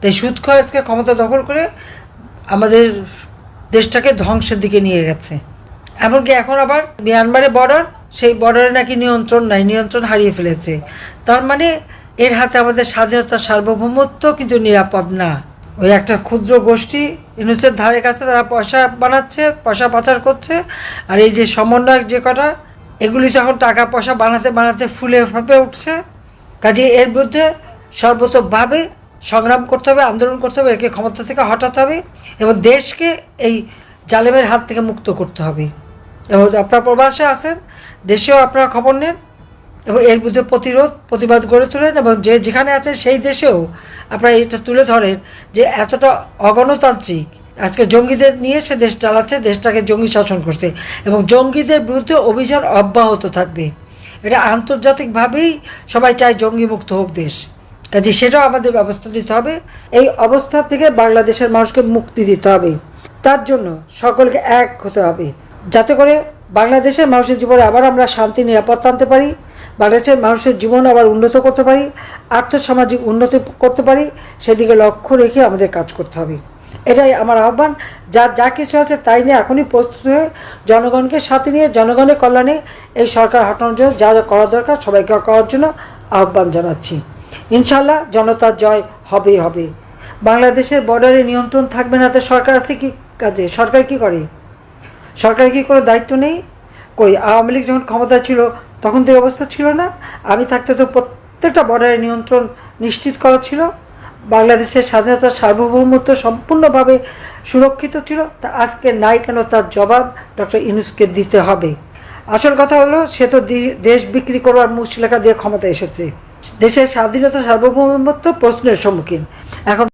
তাই সুদখোর আজকে ক্ষমতা দখল করে আমাদের দেশটাকে ধ্বংসের দিকে নিয়ে গেছে। এমনকি এখন আবার মিয়ানমারের বর্ডার, সেই বর্ডারে নাকি নিয়ন্ত্রণ নাই, নিয়ন্ত্রণ হারিয়ে ফেলেছে। তার মানে এর হাতে আমাদের স্বাধীনতার সার্বভৌমত্ব কিন্তু নিরাপদ না। ওই একটা ক্ষুদ্র গোষ্ঠী ইউনুসের ধারে কাছে তারা পয়সা বানাচ্ছে, পয়সা পাচার করছে। আর এই যে সমন্বয়ক যে কটা, এগুলি তো এখন টাকা পয়সা বানাতে বানাতে ফুলে ফাঁপে উঠছে। কাজে এর বিরুদ্ধে সর্বতোভাবে সংগ্রাম করতে হবে, আন্দোলন করতে হবে, একে ক্ষমতা থেকে হটাতে হবে এবং দেশকে এই জালেমের হাত থেকে মুক্ত করতে হবে। এবং আপনারা প্রবাসে আছেন, দেশেও আপনারা খবর নেন এবং এর বিরুদ্ধে প্রতিবাদ গড়ে তোলেন এবং যে যেখানে আছেন সেই দেশেও আপনারা এটা তুলে ধরেন যে এতটা অগণতান্ত্রিক, আজকে জঙ্গিদের নিয়ে সে দেশ চালাচ্ছে, দেশটাকে জঙ্গি শাসন করছে এবং জঙ্গিদের বিরুদ্ধে অভিযান অব্যাহত থাকবে। এটা আন্তর্জাতিকভাবেই সবাই চায় জঙ্গি মুক্ত হোক দেশ। কাজে সেটাও আমাদের ব্যবস্থা নিতে হবে। এই অবস্থা থেকে বাংলাদেশের মানুষকে মুক্তি দিতে হবে। তার জন্য সকলকে এক হতে হবে, যাতে করে বাংলাদেশের মানুষের জীবনে আবার আমরা শান্তি নিরাপত্তা আনতে পারি, বাংলাদেশের মানুষের জীবন আবার উন্নত করতে পারি, আর্থসামাজিক উন্নতি করতে পারি। সেদিকে লক্ষ্য রেখে আমাদের কাজ করতে হবে। এটাই আমার আহ্বান। যা কিছু আছে তাই নিয়ে এখনই প্রস্তুত হয়ে জনগণকে সাথে নিয়ে জনগণের কল্যাণে এই সরকার হটানোর জন্য যা যা করা দরকার সবাইকে করার জন্য আহ্বান জানাচ্ছি। ইনশাল্লাহ জনতার জয় হবেই হবে। বাংলাদেশের বর্ডারে নিয়ন্ত্রণ থাকবে না তো সরকার আছে কি কাজে? সরকার কি করে? সরকার কি কোনো দায়িত্ব নেই? কই আওয়ামী লীগ যখন ক্ষমতা ছিল তখন তো এই অবস্থা ছিল না? আমি থাকতে তো প্রত্যেকটা বর্ডারে নিয়ন্ত্রণ নিশ্চিত করা ছিল, বাংলাদেশের স্বাধীনতার সার্বভৌমত্ব সম্পূর্ণভাবে সুরক্ষিত ছিল। তা আজকে নাই কেন? তার জবাব ডক্টর ইউনূসকে দিতে হবে। আসল কথা হলো, সে তো দেশ বিক্রি করবার মুচলেখা দিয়ে ক্ষমতা এসেছে। দেশের স্বাধীনতা সার্বভৌমত্ব প্রশ্নের সম্মুখীন। এখন